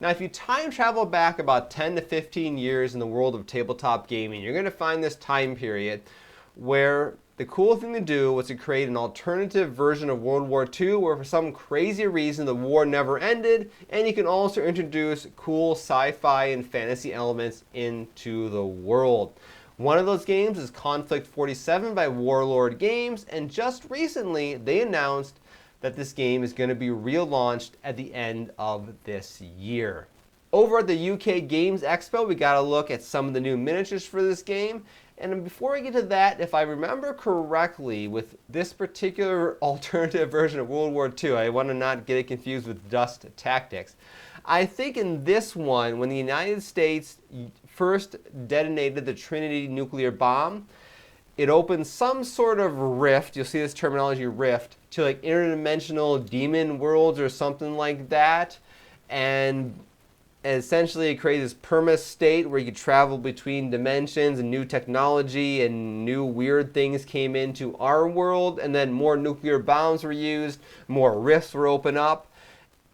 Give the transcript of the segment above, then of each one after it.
Now, if you time travel back about 10 to 15 years in the world of tabletop gaming, you're going to find this time period where the cool thing to do was to create an alternative version of World War II where for some crazy reason the war never ended, and you can also introduce cool sci-fi and fantasy elements into the world. One of those games is Konlfict 47 by Warlord Games, and just recently they announced that this game is going to be relaunched at the end of this year. Over at the UK Games Expo, we got a look at some of the new miniatures for this game. And before I get to that, if I remember correctly, with this particular alternative version of World War II, I want to not get it confused with Dust Tactics. I think in this one, when the United States first detonated the Trinity nuclear bomb, it opened some sort of rift, you'll see this terminology rift, to like interdimensional demon worlds or something like that. And essentially it created this perma state where you could travel between dimensions and new technology and new weird things came into our world. And then more nuclear bombs were used, more rifts were opened up.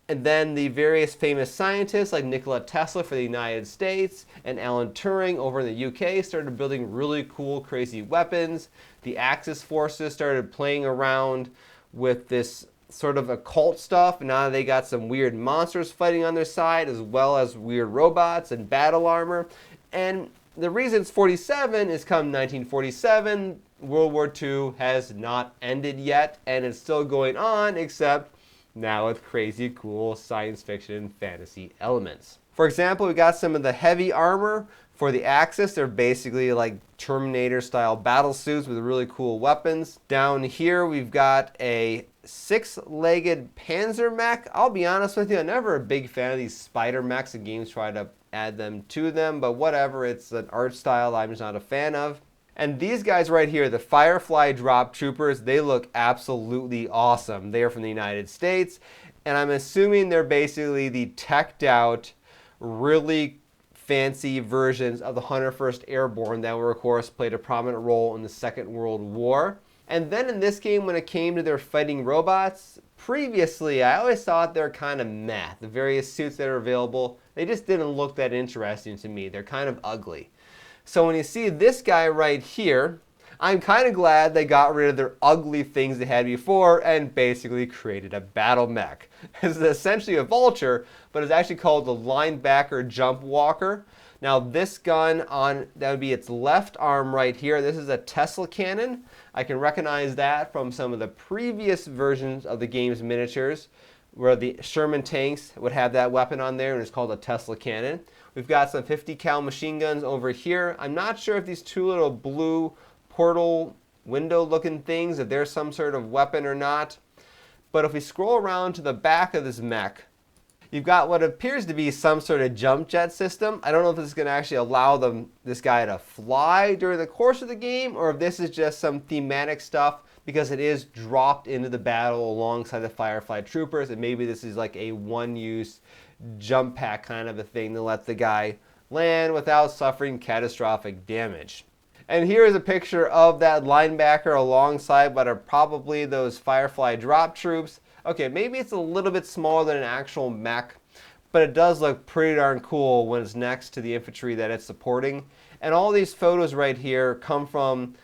And then the various famous scientists like Nikola Tesla for the United States and Alan Turing over in the UK started building really cool, crazy weapons. The Axis forces started playing around with this sort of occult stuff, and now they got some weird monsters fighting on their side as well as weird robots and battle armor. And the reason it's 47 is come 1947, World War II has not ended yet, and it's still going on, except now with crazy cool science fiction fantasy elements. For example, we got some of the heavy armor for the Axis. They're basically like Terminator style battle suits with really cool weapons. Down here we've got a 6-legged panzer mech. I'll be honest with you, I'm never a big fan of these spider mechs, and games try to add them to them, but whatever, it's an art style I'm just not a fan of. And these guys right here, the Firefly Drop Troopers, they look absolutely awesome. They are from the United States, and I'm assuming they're basically the teched out, really fancy versions of the 101st Airborne that were, of course, played a prominent role in the Second World War. And then in this game, when it came to their fighting robots, previously I always thought they're kind of meh. The various suits that are available, they just didn't look that interesting to me. They're kind of ugly. So when you see this guy right here, I'm kind of glad they got rid of their ugly things they had before and basically created a battle mech. It's essentially a vulture, but it's actually called the Linebacker Jump Walker. Now this gun that would be its left arm right here. This is a Tesla cannon. I can recognize that from some of the previous versions of the game's miniatures, where the Sherman tanks would have that weapon on there, and it's called a Tesla cannon. We've got some 50 cal machine guns over here. I'm not sure if these two little blue portal window looking things, if they're some sort of weapon or not. But if we scroll around to the back of this mech, you've got what appears to be some sort of jump jet system. I don't know if this is going to actually allow this guy to fly during the course of the game, or if this is just some thematic stuff because it is dropped into the battle alongside the Firefly Troopers, and maybe this is like a one-use jump pack kind of a thing to let the guy land without suffering catastrophic damage. And here is a picture of that linebacker alongside what are probably those Firefly drop troops. Okay, maybe it's a little bit smaller than an actual mech, but it does look pretty darn cool when it's next to the infantry that it's supporting. And all these photos right here come from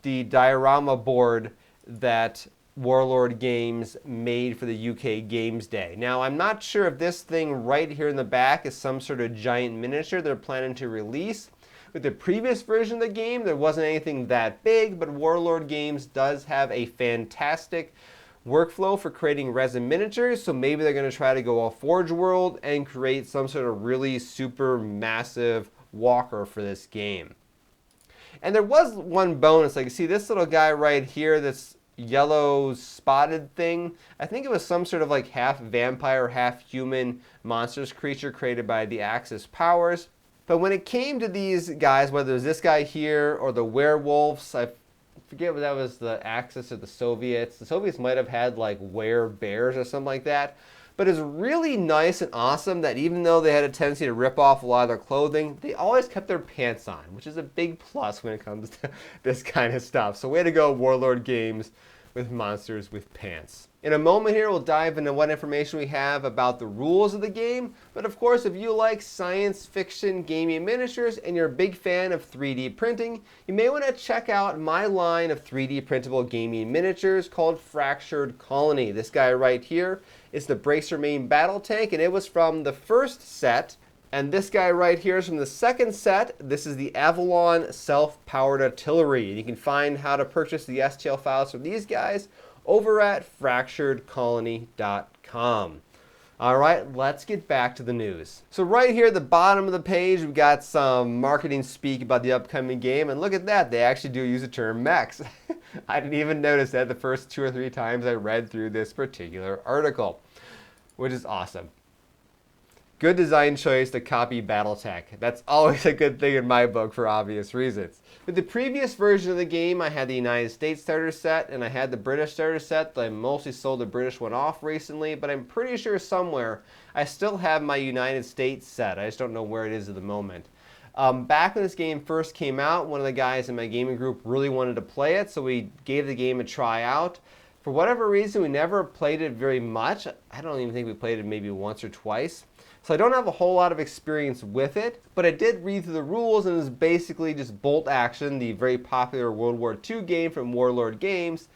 the diorama board that Warlord Games made for the UK Games Day. Now, I'm not sure if this thing right here in the back is some sort of giant miniature they're planning to release. With the previous version of the game, there wasn't anything that big, but Warlord Games does have a fantastic workflow for creating resin miniatures, so maybe they're going to try to go all Forge World and create some sort of really super massive walker for this game. And there was one bonus, like you see this little guy right here, this yellow spotted thing. I think it was some sort of like half vampire, half human monstrous creature created by the Axis powers. But when it came to these guys, whether it was this guy here or the werewolves, I forget whether that was the Axis or the Soviets. The Soviets might have had like were-bears or something like that. But it's really nice and awesome that even though they had a tendency to rip off a lot of their clothing, they always kept their pants on, which is a big plus when it comes to this kind of stuff. So way to go, Warlord Games, with monsters with pants. In a moment here, we'll dive into what information we have about the rules of the game. But of course, if you like science fiction gaming miniatures and you're a big fan of 3D printing, you may want to check out my line of 3D printable gaming miniatures called Fractured Colony. This guy right here is the Bracer main battle tank, and it was from the first set. And this guy right here is from the second set. This is the Avalon self-powered artillery. And you can find how to purchase the STL files from these guys over at fracturedcolony.com. All right, let's get back to the news. So right here at the bottom of the page, we've got some marketing speak about the upcoming game. And look at that, they actually do use the term mechs. I didn't even notice that the first 2 or 3 times I read through this particular article, which is awesome. Good design choice to copy Battletech. That's always a good thing in my book for obvious reasons. With the previous version of the game, I had the United States starter set and I had the British starter set. I mostly sold the British one off recently, but I'm pretty sure somewhere I still have my United States set. I just don't know where it is at the moment. Back when this game first came out, one of the guys in my gaming group really wanted to play it, so we gave the game a try out. For whatever reason, we never played it very much. I don't even think we played it maybe once or twice. So I don't have a whole lot of experience with it, but I did read through the rules, and it's basically just bolt action, the very popular World War II game from Warlord Games,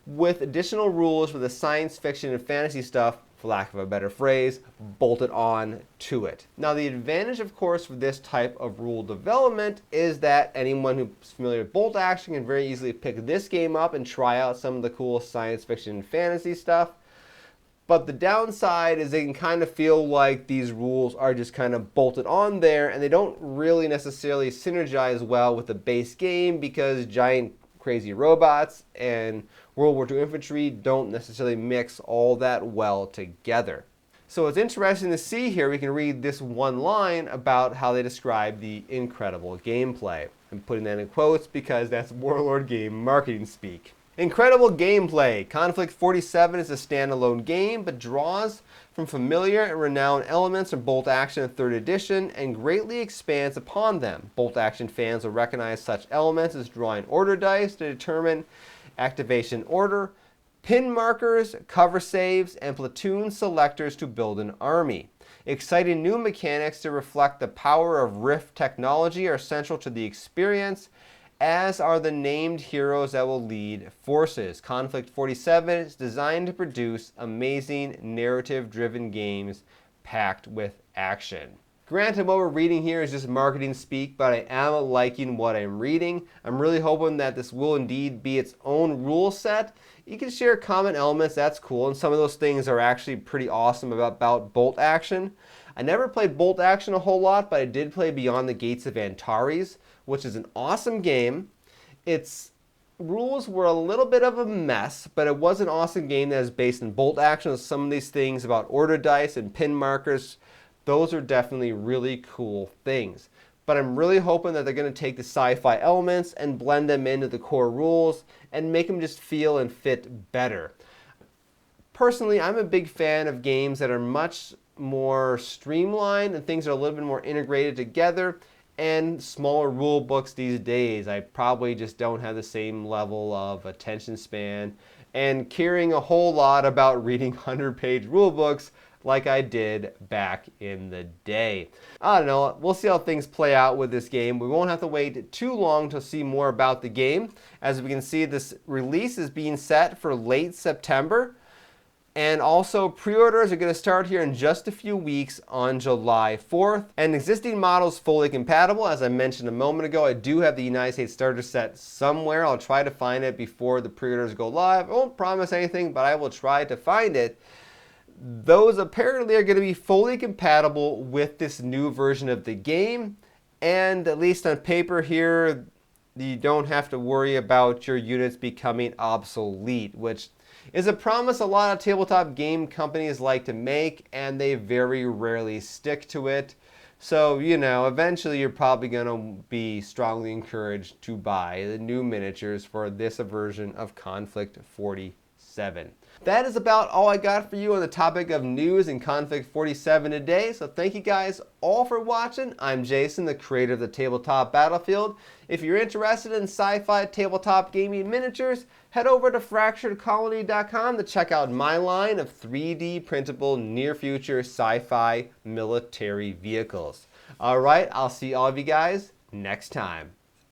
with additional rules for the science fiction and fantasy stuff, for lack of a better phrase, bolted on to it. Now the advantage, of course, for this type of rule development is that anyone who's familiar with bolt action can very easily pick this game up and try out some of the cool science fiction and fantasy stuff. But the downside is they can kind of feel like these rules are just kind of bolted on there and they don't really necessarily synergize well with the base game because giant crazy robots and World War II infantry don't necessarily mix all that well together. So it's interesting to see here, we can read this one line about how they describe the incredible gameplay. I'm putting that in quotes because that's Warlord Game marketing speak. Incredible gameplay. Konlfict 47 is a standalone game, but draws from familiar and renowned elements from Bolt Action 3rd Edition and greatly expands upon them. Bolt Action fans will recognize such elements as drawing order dice to determine activation order, pin markers, cover saves, and platoon selectors to build an army. Exciting new mechanics to reflect the power of Rift technology are central to the experience, as are the named heroes that will lead forces. Konlfict 47 is designed to produce amazing narrative-driven games packed with action. Granted, what we're reading here is just marketing speak, but I am liking what I'm reading. I'm really hoping that this will indeed be its own rule set. You can share common elements, that's cool, and some of those things are actually pretty awesome about Bolt Action. I never played Bolt Action a whole lot, but I did play Beyond the Gates of Antares, which is an awesome game. Its rules were a little bit of a mess, but it was an awesome game that is based in Bolt Action. Some of these things about order dice and pin markers, those are definitely really cool things. But I'm really hoping that they're going to take the sci-fi elements and blend them into the core rules and make them just feel and fit better. Personally, I'm a big fan of games that are much more streamlined and things are a little bit more integrated together, and smaller rule books these days. I probably just don't have the same level of attention span and caring a whole lot about reading 100-page rule books like I did back in the day. I don't know, we'll see how things play out with this game. We won't have to wait too long to see more about the game. As we can see, this release is being set for late September. And also, pre-orders are going to start here in just a few weeks on July 4th. And existing models fully compatible. As I mentioned a moment ago, I do have the United States starter set somewhere. I'll try to find it before the pre-orders go live. I won't promise anything, but I will try to find it. Those apparently are going to be fully compatible with this new version of the game. And at least on paper here, you don't have to worry about your units becoming obsolete, which is a promise a lot of tabletop game companies like to make, and they very rarely stick to it. So, you know, eventually you're probably going to be strongly encouraged to buy the new miniatures for this version of Konlfict 47. That is about all I got for you on the topic of news in Konflict 47 today. So thank you guys all for watching. I'm Jason, the creator of the Tabletop Battlefield. If you're interested in sci-fi tabletop gaming miniatures, head over to fracturedcolony.com to check out my line of 3D printable near-future sci-fi military vehicles. All right, I'll see all of you guys next time.